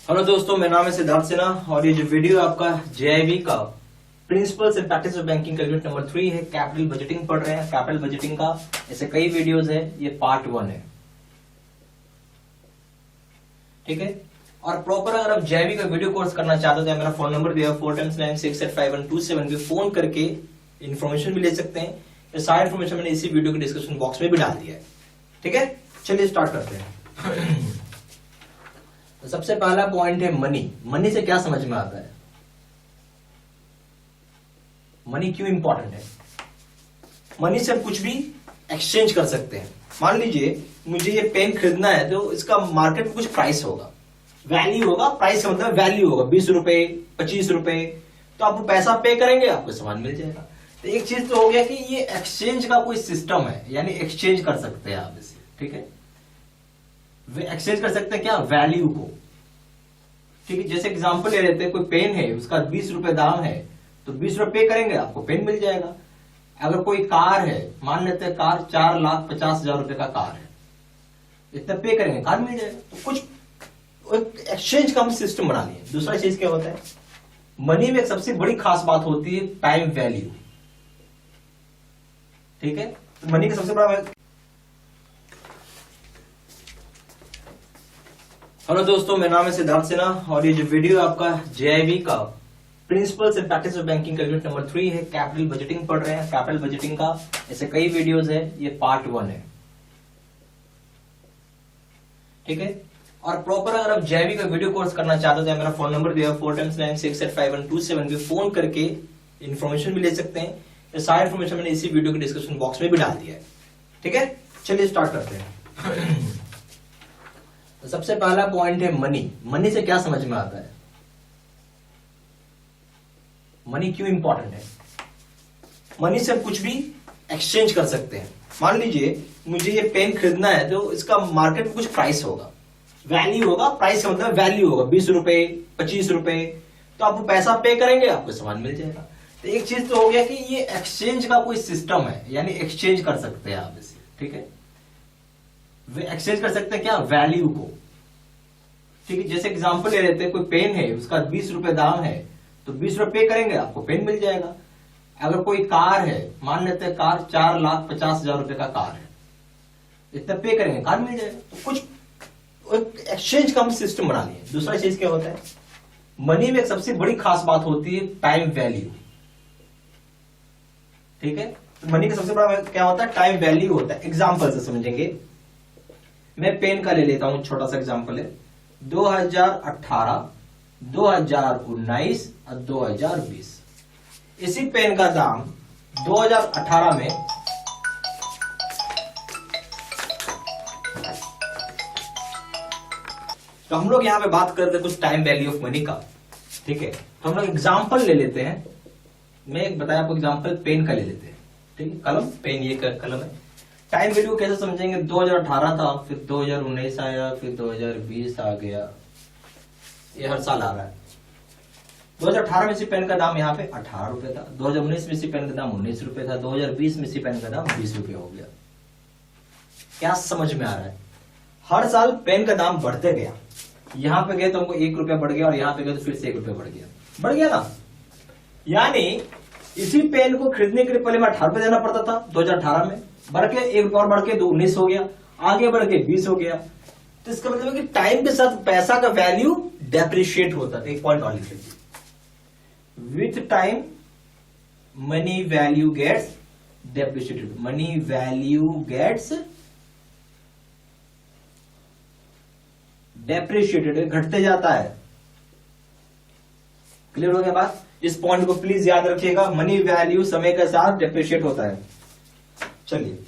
Hello दोस्तों, मेरा नाम है सिद्धार्थ सिन्हा और ये जो वीडियो आपका जेआईबी का principles and practice of banking का यूनिट नंबर 3 है। कैपिटल बजटिंग पढ़ रहे हैं। कैपिटल बजटिंग का ऐसे कई वीडियोस है, ये पार्ट 1 है। ठीक है। और प्रॉपर अगर आप जेआईबी का वीडियो कोर्स करना चाहते हो तो मेरा फोन नंबर दिया 4x9685127 पे फोन करके इन्फॉर्मेशन भी ले सकते हैं। ये सारी इन्फॉर्मेशन मैंने इसी वीडियो के डिस्क्रिप्शन बॉक्स में भी डाल दिया है। ठीक है, चलिए स्टार्ट करते हैं। तो सबसे पहला पॉइंट है मनी। मनी से क्या समझ में आता है? मनी क्यों इंपॉर्टेंट है? मनी से हम कुछ भी एक्सचेंज कर सकते हैं। मान लीजिए मुझे ये पेन खरीदना है तो इसका मार्केट में कुछ प्राइस होगा, वैल्यू होगा। प्राइस का मतलब वैल्यू होगा 20 रुपए 25 रुपए, तो आप वो पैसा पे करेंगे, आपको सामान मिल जाएगा। तो एक चीज तो हो गया कि ये एक्सचेंज का कोई सिस्टम है, यानी एक्सचेंज कर सकते हैं आप इसे। ठीक है, एक्सचेंज कर सकते हैं क्या? वैल्यू को। ठीक है, जैसे एग्जांपल ले लेते हैं, कोई पेन है उसका 20 रुपए दाम है तो 20 रुपए पे करेंगे, आपको पेन मिल जाएगा। अगर कोई कार है, मान लेते हैं कार 4,50,000 रुपए का कार है, इतना पे करेंगे कार मिल जाएगा। तो कुछ एक्सचेंज का हम सिस्टम बना लिए। दूसरा चीज क्या होता है, मनी में एक सबसे बड़ी खास बात होती है टाइम वैल्यू। ठीक है, तो मनी का सबसे बड़ा। हेलो दोस्तों, मेरा नाम है सिद्धार्थ सिन्हा और ये जो वीडियो आपका जेआईबी का principles and practice of banking का यूनिट नंबर 3 है। कैपिटल बजटिंग पढ़ रहे हैं। कैपिटल बजटिंग का ऐसे कई वीडियोस है, ये पार्ट 1 है। ठीक है, और प्रॉपर अगर आप जेआईबी का वीडियो कोर्स करना चाहते हो तो मेरा फोन नंबर दिया 4x9685127 पे फोन करके इन्फॉर्मेशन भी ले सकते हैं। ये सारी इन्फॉर्मेशन मैंने इसी वीडियो के डिस्क्रिप्शन बॉक्स में भी डाल दिया है। ठीक है, चलिए स्टार्ट करते हैं। तो सबसे पहला पॉइंट है मनी। मनी से क्या समझ में आता है? मनी क्यों इंपॉर्टेंट है? मनी से हम कुछ भी एक्सचेंज कर सकते हैं। मान लीजिए मुझे ये पेन खरीदना है तो इसका मार्केट में कुछ प्राइस होगा, वैल्यू होगा। प्राइस का मतलब वैल्यू होगा 20 रुपए 25 रुपए, तो आप वो पैसा पे करेंगे, आपको सामान मिल जाएगा। तो एक चीज तो हो गया कि ये एक्सचेंज का कोई सिस्टम है, यानी एक्सचेंज कर सकते हैं आप इसे। ठीक है, एक्सचेंज कर सकते हैं क्या? वैल्यू को। ठीक है, जैसे एग्जांपल ले लेते हैं, कोई पेन है उसका 20 रुपए दाम है तो 20 रुपए पे करेंगे, आपको पेन मिल जाएगा। अगर कोई कार है, मान लेते हैं कार 4,50,000 रुपए का कार है, इतना पे करेंगे कार मिल जाएगा। तो कुछ एक्सचेंज का हम सिस्टम बना लिए। दूसरा चीज क्या होता है, मनी में एक सबसे बड़ी खास बात होती है टाइम वैल्यू। ठीक है, तो मनी का सबसे बड़ा क्या होता है? टाइम वैल्यू होता है। एग्जाम्पल से समझेंगे, मैं पेन का ले लेता हूं, छोटा सा एग्जांपल है 2018, 2019 और 2020। इसी पेन का दाम 2018 में तो हम लोग यहां पे बात करते हैं कुछ टाइम वैल्यू ऑफ मनी का। ठीक है, तो हम लोग एग्जांपल ले लेते हैं। मैं एक बताया आपको एग्जांपल पेन का ले लेते हैं। ठीक है, कलम पेन, ये कलम है। टाइम वैल्यू कैसे समझेंगे? 2018 था, फिर 2019 आया, फिर 2020 आ गया, ये हर साल आ रहा है। 2018 में इसी पेन का दाम यहाँ पे 18 रुपए था, 2019 में इसी पेन का दाम 19 रुपए था, 2020 में इसी पेन का दाम 20 रुपए हो गया। क्या समझ में आ रहा है? हर साल पेन का दाम बढ़ते गया। यहां पे गए तो हमको 1 रुपया बढ़ गया, और यहां पे गए तो फिर से 1 रुपया बढ़ गया ना। यानी इसी पेन को खरीदने के लिए पहले मैं 18 रुपए देना पड़ता था 2018 में, बढ़ के 1 रुपया और बढ़ के 19 हो गया, आगे बढ़ के 20 हो गया। तो इसका मतलब है कि टाइम के साथ पैसा का वैल्यू डेप्रिशिएट होता है। एक पॉइंट और लिख लीजिए, with time money value gets depreciated. Money value gets depreciated, घटते जाता है। क्लियर हो गया बात? इस पॉइंट को प्लीज याद रखिएगा, मनी वैल्यू समय के साथ डेप्रिशिएट होता है। चलिए,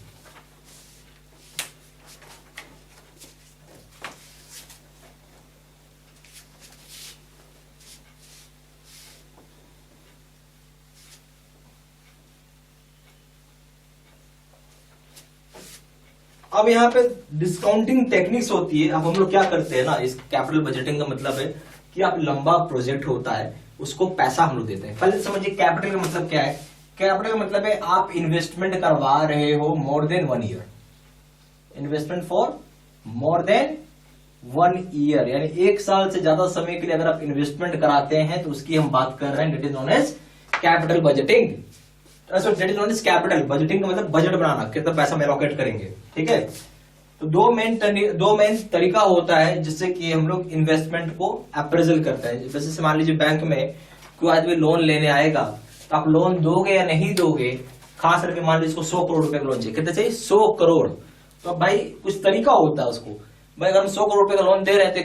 अब यहां पे डिस्काउंटिंग टेक्निक्स होती है। अब हम लोग क्या करते हैं ना, इस कैपिटल बजटिंग का मतलब है कि आप लंबा प्रोजेक्ट होता है उसको पैसा हम लोग देते हैं। पहले समझिए कैपिटल का मतलब क्या है। कैपिटल का मतलब है आप इन्वेस्टमेंट करवा रहे हो more than 1 year, investment for more than 1 year, यानी 1 साल से ज्यादा समय के लिए अगर आप इन्वेस्टमेंट कराते हैं तो उसकी हम बात कर रहे हैं, that is known as capital budgeting. That is known as capital budgeting का मतलब बजट बनाना, कितना पैसा हम एलोकेट करेंगे, ठीक है। तो दो मेन तरीका होता है जिससे कि हम लोग इन्वेस्टमेंट को अप्रेजल करते हैं। जैसे मान लीजिए बैंक में कोई आदमी लोन लेने आएगा तो आप लोन दोगे या नहीं दोगे, खास करके मान लीजिए इसको 100 करोड़ रुपए का लोन चाहिए, कितने चाहिए 100 करोड़। तो अब भाई कुछ तरीका होता है उसको, भाई अगर हम 100 करोड़ रुपए का लोन दे रहे हैं तो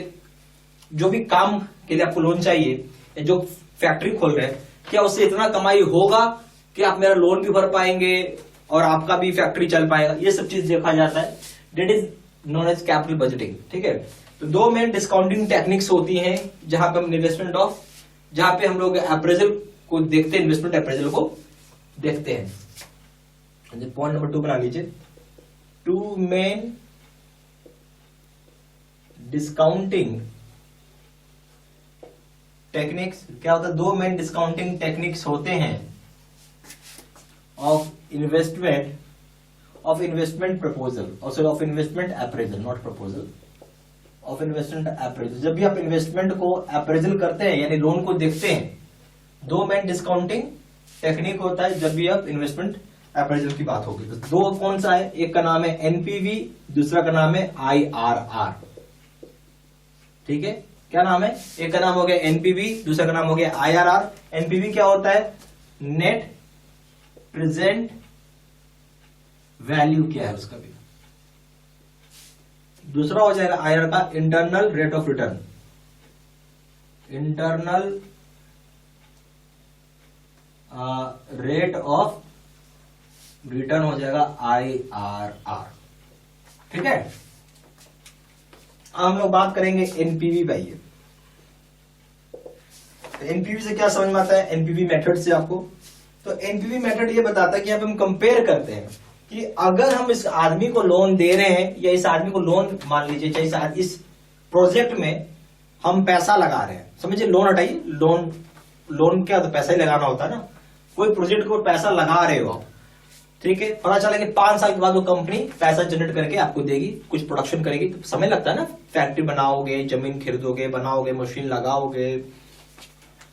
जो भी काम के लिए आपको लोन चाहिए, जो फैक्ट्री खोल रहे हैं, क्या उससे इतना कमाई होगा कि आप मेरा लोन भी भर पाएंगे और आपका भी फैक्ट्री चल पाएगा, ये सब चीज देखा जाता है। That is known as capital budgeting, ठीक है। तो दो मेन डिस्काउंटिंग टेक्निक्स होती हैं जहां पे हम इन्वेस्टमेंट जहां पे हम लोग अप्रेजल को देखते हैं, इन्वेस्टमेंट अप्रेजल को देखते हैं। पॉइंट नंबर 2 बना लीजिए, 2 मेन डिस्काउंटिंग टेक्निक्स। क्या होता है, 2 मेन डिस्काउंटिंग टेक्निक्स होते हैं ऑफ इन्वेस्टमेंट प्रपोजल, और sorry of investment appraisal, not proposal, of investment appraisal. जब भी आप इन्वेस्टमेंट को अप्रेजल करते हैं यानी लोन को देखते हैं, 2 मेन डिस्काउंटिंग टेक्निक होता है जब भी आप इन्वेस्टमेंट अप्रेजल की बात होगी। तो 2 कौन सा है, एक का नाम है एनपीवी, दूसरा का नाम है आईआरआर, ठीक है। क्या नाम है, एक का नाम हो गया एनपीवी, दूसरा का नाम हो गया आईआरआर। एनपीवी क्या होता है, नेट प्रेजेंट वैल्यू क्या है उसका भी। दूसरा हो जाएगा आईआरआर का internal rate of return, internal rate of return हो जाएगा आईआरआर, ठीक है। हम लोग बात करेंगे एनपीवी भाई। तो एनपीवी से क्या समझ में आता है, एनपीवी मेथड से आपको। तो एनपीवी मेथड ये बताता है कि अब हम कंपेयर करते हैं कि अगर हम इस आदमी को लोन दे रहे हैं या इस आदमी को लोन, मान लीजिए चाहे इस प्रोजेक्ट में हम पैसा लगा रहे हैं, समझिए लोन हटाइए, लोन क्या होता है, पैसा ही लगाना होता है ना। कोई प्रोजेक्ट को पैसा लगा रहे हो आप, ठीक है, पता चला कि 5 साल के बाद वो कंपनी पैसा जनरेट करके आपको देगी, कुछ प्रोडक्शन करेगी, तो समय लगता है ना। फैक्ट्री बनाओगे, जमीन खरीदोगे, बनाओगे, मशीन लगाओगे,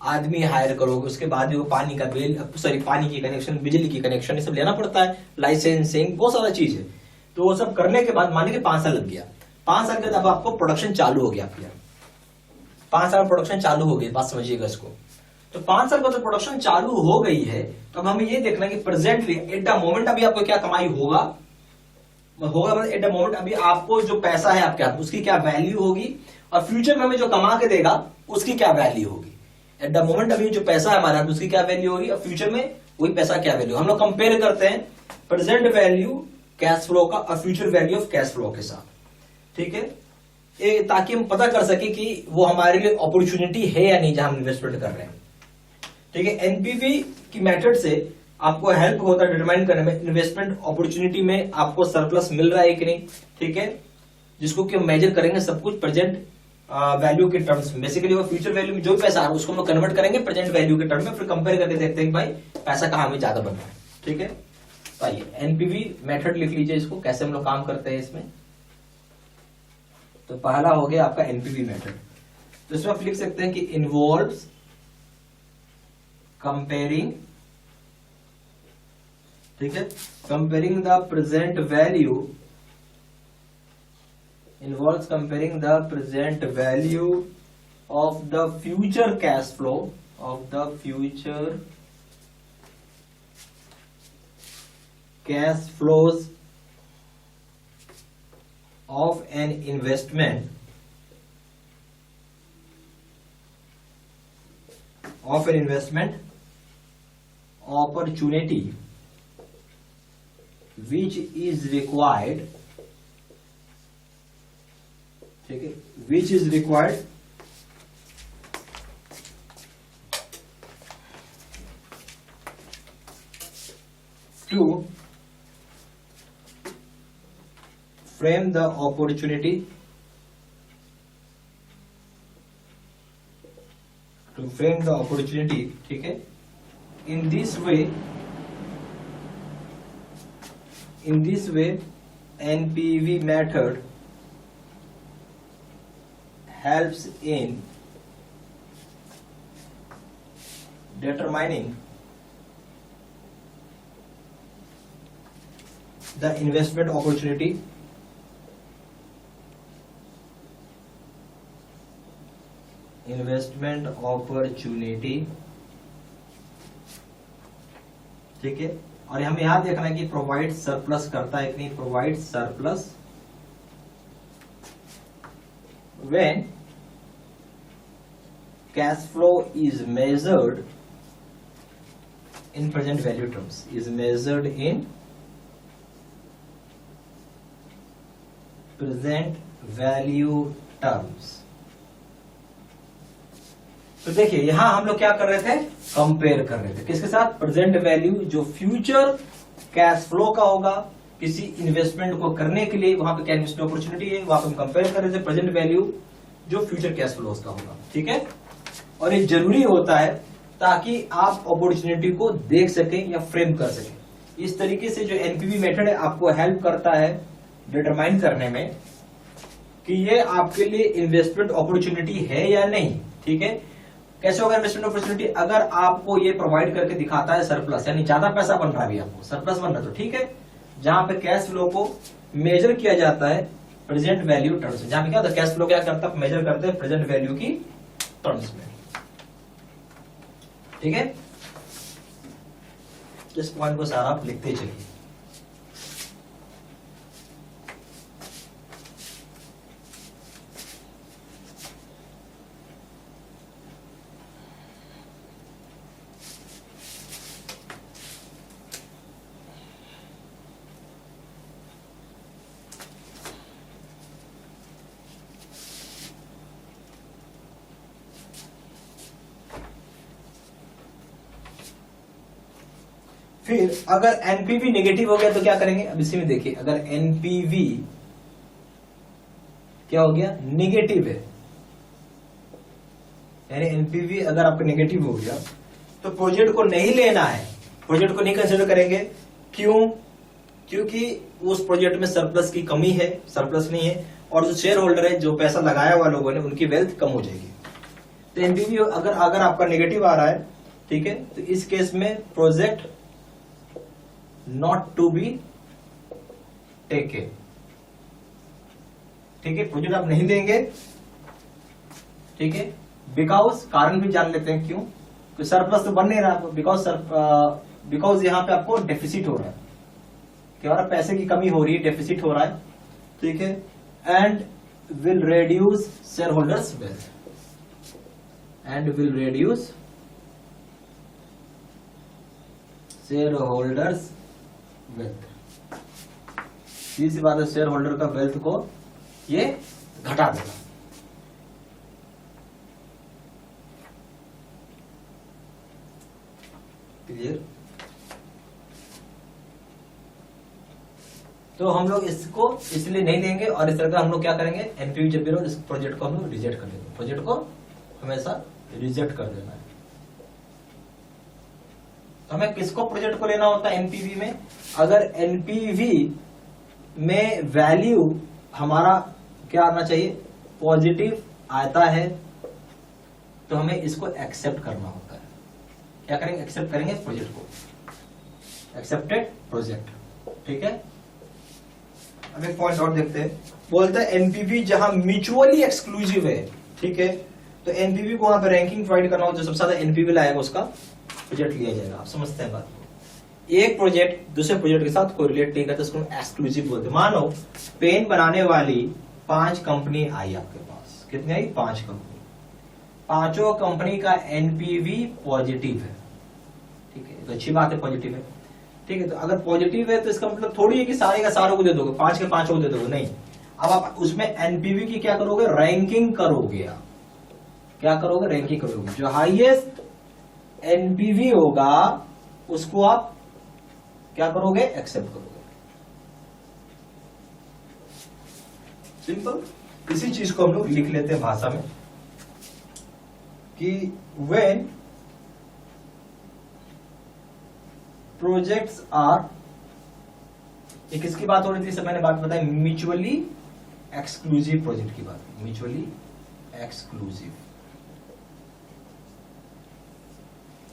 आदमी हायर करोगे, उसके बाद वो पानी का बिल, सॉरी पानी की कनेक्शन, बिजली की कनेक्शन, ये सब लेना पड़ता है, लाइसेंसिंग, बहुत सारा चीज है। तो वो सब करने के बाद मानिए कि 5 साल लग गया, 5 साल के बाद आपको प्रोडक्शन चालू हो गया, आपके 5 साल प्रोडक्शन चालू हो गई, बात समझिएगा इसको। तो 5 साल का तो प्रोडक्शन चालू हो गई है, तो अब हमें ये देखना है कि प्रेजेंटली एट द मोमेंट अभी आपको क्या कमाई होगा, मतलब एट द मोमेंट अभी आपको जो पैसा है आपके हाथ, उसकी क्या वैल्यू होगी, और फ्यूचर में हमें जो कमा के देगा उसकी क्या वैल्यू होगी। एट द मोमेंट अभी जो पैसा है हमारे हाथ उसकी क्या वैल्यू होगी, और फ्यूचर में वही पैसा क्या वैल्यू। हम लोग कंपेयर करते हैं प्रेजेंट वैल्यू कैश फ्लो का और future value of cash flow के साथ, ठीक है, ताकि हम पता कर सके कि वो हमारे लिए अपॉर्चुनिटी है या नहीं जहां हम इन्वेस्टमेंट कर रहे हैं, ठीक है। एनपीवी की मेथड से आपको हेल्प होता है डिटरमाइन करने में इन्वेस्टमेंट अपॉर्चुनिटी में आपको सरप्लस मिल रहा है कि नहीं, ठीक है, जिसको कि हम मेजर करेंगे सब कुछ प्रेजेंट वैल्यू के टर्म्स में। बेसिकली वो फ्यूचर वैल्यू में जो भी पैसा आ रहा है उसको हम कन्वर्ट करेंगे प्रेजेंट वैल्यू के टर्म में, फिर कंपेयर करके देखते हैं कि भाई पैसा कहां में ज्यादा बन रहा है, ठीक है। तो आइए एनपीवी मेथड लिख लीजिए, इसको कैसे हम लोग काम करते हैं इसमें। तो पहला हो गया आपका एनपीवी मेथड, तो इसमें आप लिख सकते हैं कि इन्वॉल्व्स कंपेयरिंग, ठीक है, comparing the present value, involves comparing the present value of the future cash flow of the future cash flows of an investment opportunity which is required, ठीक है, which is required to frame the opportunity, ठीक है। in this way NPV method helps in determining the investment opportunity ठीक है। और हमें याद देखना है कि प्रोवाइड सरप्लस करता है कि नहीं, provide surplus when cash flow is measured in present value terms, is measured in present value terms. तो देखिए यहां हम लोग क्या कर रहे थे, कंपेयर कर रहे थे किसके साथ, प्रेजेंट वैल्यू जो फ्यूचर कैश फ्लो का होगा किसी इन्वेस्टमेंट को करने के लिए, वहां पे क्या इन्वेस्टमेंट अपॉर्चुनिटी है, वहां पे हम कंपेयर कर रहे थे प्रेजेंट वैल्यू जो फ्यूचर कैश फ्लो का होगा। ठीक है, और ये जरूरी होता है ताकि आप अपॉर्चुनिटी को देख सकें या फ्रेम कर सकें। इस तरीके से जो एनपीवी मेथड है आपको हेल्प करता है डिटरमाइन करने में कि ये आपके लिए इन्वेस्टमेंट अपॉर्चुनिटी है या नहीं। ठीक है, कैसे होगा इन्वेस्टमेंट अपॉर्चुनिटी, अगर आपको ये प्रोवाइड करके दिखाता है सरप्लस, यानी ज्यादा पैसा बन रहा है अभी आपको सरप्लस बन रहा है, तो ठीक है, जहां पे कैश फ्लो को मेजर किया जाता है प्रेजेंट वैल्यू टर्म्स में, जहां पे क्या होता है कैश फ्लो क्या करता है, मेजर करते हैं प्रेजेंट वैल्यू की टर्म्स में। ठीक है, इस पॉइंट को सारा आप लिखते चलिए। फिर अगर एनपीवी नेगेटिव हो गया तो क्या करेंगे, अब इसी में देखिए, अगर एनपीवी क्या हो गया, नेगेटिव है, यानी एनपीवी अगर आपका नेगेटिव हो गया तो प्रोजेक्ट को नहीं लेना है, प्रोजेक्ट को नहीं कंसिडर करेंगे। क्यों, क्योंकि उस प्रोजेक्ट में सरप्लस की कमी है, सरप्लस नहीं है, और जो शेयर होल्डर है, जो पैसा लगाया हुआ लोगों ने, उनकी वेल्थ कम हो जाएगी। तो एनपीवी अगर आपका नेगेटिव आ रहा है, ठीक है, तो इस केस में project not to be taken. ठीक है, प्रोजेक्ट आप नहीं देंगे। ठीक है, बिकॉज, कारण भी जान लेते हैं क्यों, तो सरप्लस तो बन नहीं रहा, बिकॉज यहां पे आपको डेफिसिट हो रहा है, क्या हो रहा है, पैसे की कमी हो रही है, डेफिसिट हो रहा है। ठीक है, and will reduce shareholders wealth, and will reduce shareholders wealth. सीधी बात है, शेयर होल्डर का वेल्थ को ये घटा देगा। क्लियर, तो हम लोग इसको इसलिए नहीं देंगे, और इस तरह का हम लोग क्या करेंगे, एनपीवी जब भी हो, इस प्रोजेक्ट को हम लोग रिजेक्ट कर देंगे, प्रोजेक्ट को हमेशा रिजेक्ट कर देना है। तो हमें किसको प्रोजेक्ट को लेना होता है एनपीवी में, अगर एनपीवी में वैल्यू हमारा क्या आना चाहिए, पॉजिटिव आता है, तो हमें इसको एक्सेप्ट करना होता है। क्या करेंगे, एक्सेप्ट करेंगे प्रोजेक्ट को, एक्सेप्टेड प्रोजेक्ट। ठीक है, अब एक पॉइंट और देखते हैं, बोलते हैं एनपीवी जहां म्यूचुअली एक्सक्लूसिव है। ठीक है, तो एनपीवी को वहां पर रैंकिंग प्रोवाइड करना हो, जो सबसे ज्यादा एनपीवी लाएगा उसका प्रोजेक्ट लिया जाएगा। आप समझते हैं बात को, एक प्रोजेक्ट दूसरे प्रोजेक्ट के साथ कोरिलेट नहीं करता, उसको एक्सक्लूसिव बोलते हैं। मानो पेन बनाने वाली 5 कंपनी आई आपके पास, कितनी आई, 5 कंपनी, पांचों कंपनी का एनपीवी पॉजिटिव है। ठीक है, तो अच्छी बात है, पॉजिटिव है। ठीक है, तो अगर पॉजिटिव है तो इसका मतलब थोड़ी है कि सारे का सारों को दे दोगे, 5 के 5 को दे दोगे, नहीं। अब आप उसमें एनपीवी की क्या करोगे, रैंकिंग करोगे। क्या करोगे, रैंकिंग करोगे, जो हाईएस्ट एनपीवी होगा उसको आप क्या करोगे, एक्सेप्ट करोगे। सिंपल, इसी चीज को हम लोग लिख लेते हैं भाषा में कि व्हेन प्रोजेक्ट्स आर, ये किसकी बात हो रही थी, सब मैंने बात बताई, म्यूचुअली एक्सक्लूसिव प्रोजेक्ट की बात, म्यूचुअली एक्सक्लूसिव।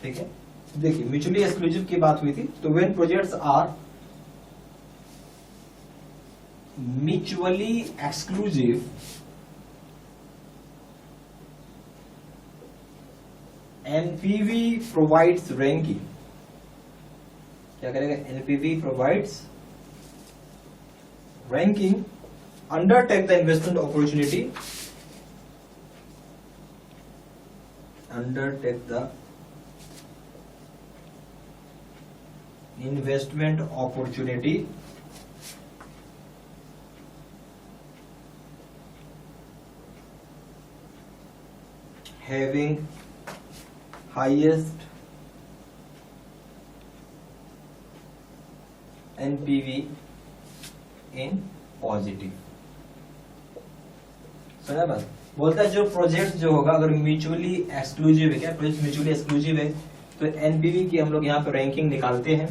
ठीक है, देखिए म्यूचुअली एक्सक्लूसिव की बात हुई थी, तो when projects are mutually exclusive NPV provides ranking। क्या करेगा? NPV provides ranking, undertake the investment opportunity, undertake the investment opportunity having highest NPV in positive. समझा बात? बोलता है जो प्रोजेक्ट जो होगा अगर म्यूचुअली एक्सक्लूसिव है, क्या प्रोजेक्ट म्यूचुअली एक्सक्लूसिव है, तो एनपीवी की हम लोग यहाँ पे रैंकिंग निकालते हैं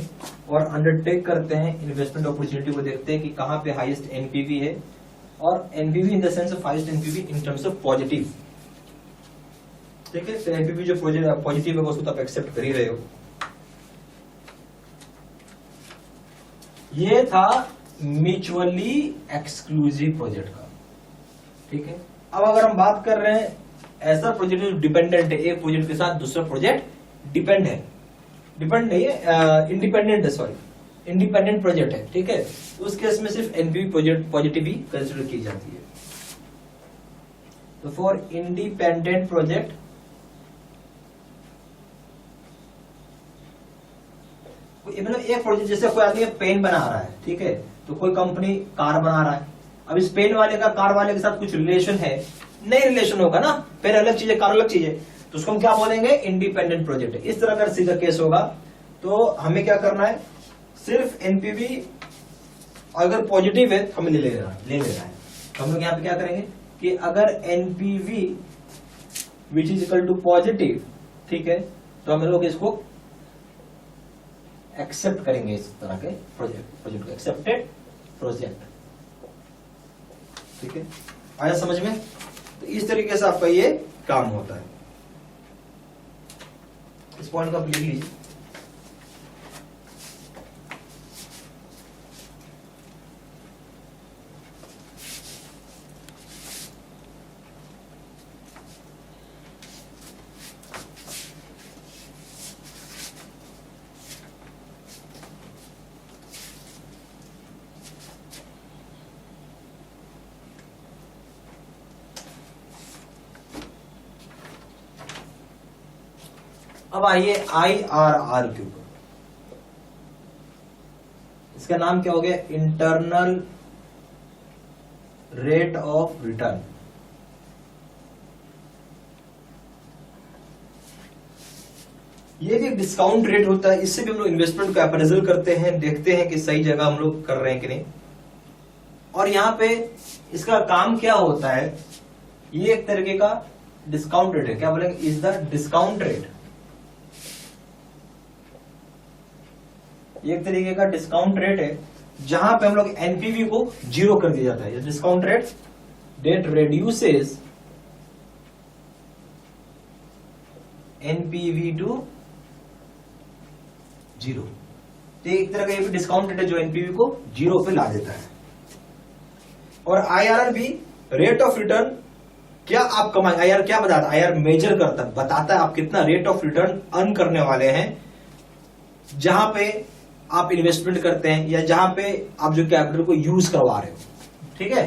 और अंडरटेक करते हैं इन्वेस्टमेंट अपॉर्चुनिटी को, देखते हैं कि कहाँ पे हाईएस्ट एनपीवी है, और NPV in the sense of highest NPV in terms of positive. ठीक है, तो एनपीवी जो पॉजिटिव है उसको तो आप एक्सेप्ट कर ही रहे हो। ये था म्यूचुअली एक्सक्लूसिव प्रोजेक्ट का। ठीक है, अब अगर हम बात कर रहे हैं ऐसा प्रोजेक्ट जो डिपेंडेंट है, एक प्रोजेक्ट के साथ दूसरा प्रोजेक्ट डिपेंड है, डिपेंड नहीं है, इंडिपेंडेंट है, सॉरी इंडिपेंडेंट प्रोजेक्ट है। ठीक है, उस केस में सिर्फ एनपीवी प्रोजेक्ट पॉजिटिव ही कंसिडर की जाती है। तो फॉर इंडिपेंडेंट प्रोजेक्ट मतलब एक प्रोजेक्ट, जैसे कोई आदमी पेन बना रहा है, ठीक है, तो कोई कंपनी कार बना रहा है, अब इस पेन वाले का कार वाले के साथ कुछ रिलेशन है, नहीं रिलेशन होगा ना, पेन अलग चीज है कार अलग चीज है, तो उसको हम क्या बोलेंगे? इंडिपेंडेंट प्रोजेक्ट है। इस तरह का सीधा केस होगा तो हमें क्या करना है? सिर्फ एनपीवी अगर पॉजिटिव है तो हमें ले लेना है। तो हम लोग यहाँ पे क्या करेंगे कि अगर NPV which is equal to positive, ठीक है, तो हम लोग इसको एक्सेप्ट करेंगे, इस तरह के प्रोजेक्ट को एक्सेप्टेड प्रोजेक्ट। ठीक है, आया समझ में? तो इस तरीके से आपका ये काम होता है। इस पॉइंट को आप लिख लीजिए। अब आइए IRR के ऊपर। इसका नाम क्या हो गया? Internal rate of return. ये भी एक डिस्काउंट रेट होता है, इससे भी हम लोग इन्वेस्टमेंट को अप्रेजल करते हैं, देखते हैं कि सही जगह हम लोग कर रहे हैं कि नहीं। और यहां पे इसका काम क्या होता है? ये एक तरीके का डिस्काउंट रेट है। क्या बोलेंगे? Is the discount rate. एक तरीके का डिस्काउंट रेट है जहां पे हम लोग एनपीवी को जीरो कर दिया जाता है। Discount rate that reduces NPV to zero. तो एक तरह का ये भी डिस्काउंट रेट है जो एनपीवी को जीरो पे ला देता है। और आईआरआर भी रेट ऑफ रिटर्न, क्या आप कमाएंगे। आईआरआर क्या बताता है? आईआरआर मेजर करता है, बताता है आप कितना रेट ऑफ रिटर्न अर्न करने वाले हैं जहां पे आप इन्वेस्टमेंट करते हैं या जहां पे आप जो कैपिटल को यूज करवा रहे हो। ठीक है,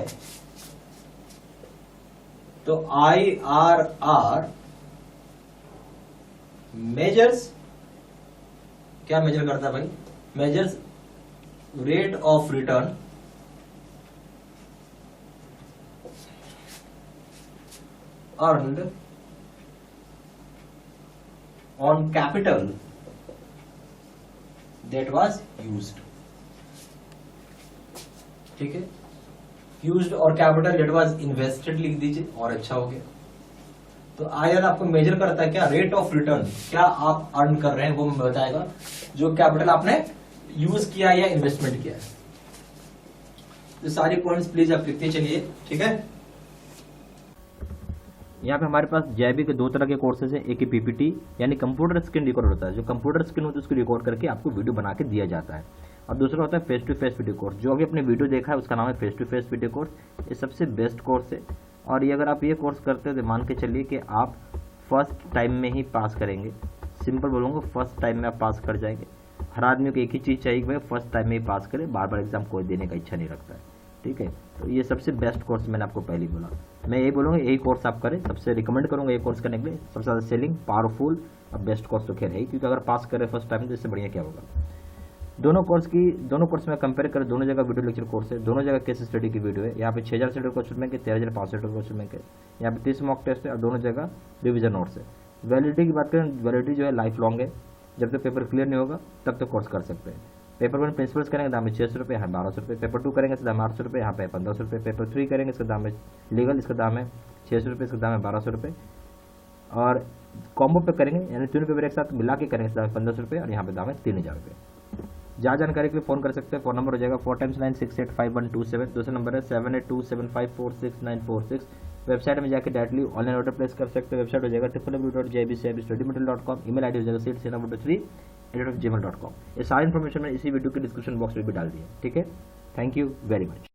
तो आईआरआर मेजर्स, क्या मेजर करता है भाई? Measures rate of return earned on capital that was used। ठीक है, यूज्ड और कैपिटल that was invested लिख दीजिए और अच्छा हो गया। तो आईआरआर आपको मेजर करता है क्या? रेट ऑफ रिटर्न, क्या आप अर्न कर रहे हैं वो बताएगा, जो कैपिटल आपने यूज किया या इन्वेस्टमेंट किया है। तो सारी पॉइंट्स प्लीज आप लिखते चलिए। ठीक है, यहाँ पे हमारे पास JIB के दो तरह के कोर्सेज हैं, एक PPT यानी कंप्यूटर स्क्रीन रिकॉर्ड होता है, जो कंप्यूटर स्क्रीन होती है उसको रिकॉर्ड करके आपको वीडियो बना के दिया जाता है, और दूसरा होता है face to face video course. जो अभी अपने वीडियो देखा है उसका नाम है face to face video course. ये सबसे बेस्ट कोर्स है, और ये अगर आप ये कोर्स करते हो तो मान के चलिए कि आप फर्स्ट टाइम में ही पास करेंगे। सिंपल बोलूँगा, फर्स्ट टाइम में आप पास कर जाएंगे। हर आदमी को एक ही चीज़ चाहिए कि भाई फर्स्ट टाइम में ही पास करे, बार बार एग्जाम कोई देने का इच्छा नहीं रखता है, ठीक है। तो ये सबसे बेस्ट कोर्स मैंने आपको पहले बोला, मैं यही बोलूँगा यही कोर्स आप करें, सबसे रिकमेंड करूँगा ये कोर्स करने के लिए। सबसे ज़्यादा सेलिंग, पावरफुल और बेस्ट कोर्स तो खैर है, क्योंकि अगर पास करें फर्स्ट टाइम तो इससे बढ़िया क्या होगा। दोनों कोर्स में कंपेयर करें, दोनों जगह वीडियो लेक्चर कोर्स है, दोनों जगह केस स्टडी की वीडियो है। यहाँ पे 6000 से क्वेश्चन बैंक है, 13500 क्वेश्चन बैंक है। यहाँ पे 30 मॉक टेस्ट है, और दोनों जगह रिविजन नोट्स है। वैलिडिटी की बात करें, वैलिडिटी जो है लाइफ लॉन्ग है, जब तक पेपर क्लियर नहीं होगा तब तक कोर्स कर सकते हैं। पेपर 1 प्रिंसिपल्स करेंगे दाम है 600 रुपये, यहाँ 1200 रुपये। पेपर 2 करेंगे इसका दाम है 800 रुपये, यहाँ पे 1500 रुपये। पेपर 3 करेंगे इसका दाम है लीगल, इसका दाम है 600 रुपये, इसका दाम है 1200 रुपये। और कॉम्बो पे करेंगे यानी तीनों पेपर एक साथ मिला के करेंगे, इसका दाम है 1500 रुपये, और यहाँ पे दाम है 3000 रुपये। ज़्यादा जानकारी के लिए फ़ोन कर सकते हैं। फ़ोन नंबर हो जाएगा 4 times 9685127। दूसरा नंबर है 7827546946। वेबसाइट में जाकर डायरेक्टली ऑनलाइन ऑर्डर प्लेस कर सकते हैं। वेबसाइट हो जाएगा www.jibstudymaterial.com। ईमेल आईडी हो जाएगा seat3@gmail.com। ये सारी इन्फॉर्मेशन मैंने इसी वीडियो के डिस्क्रिप्शन बॉक्स में भी डाल दी है, ठीक है। Thank you very much.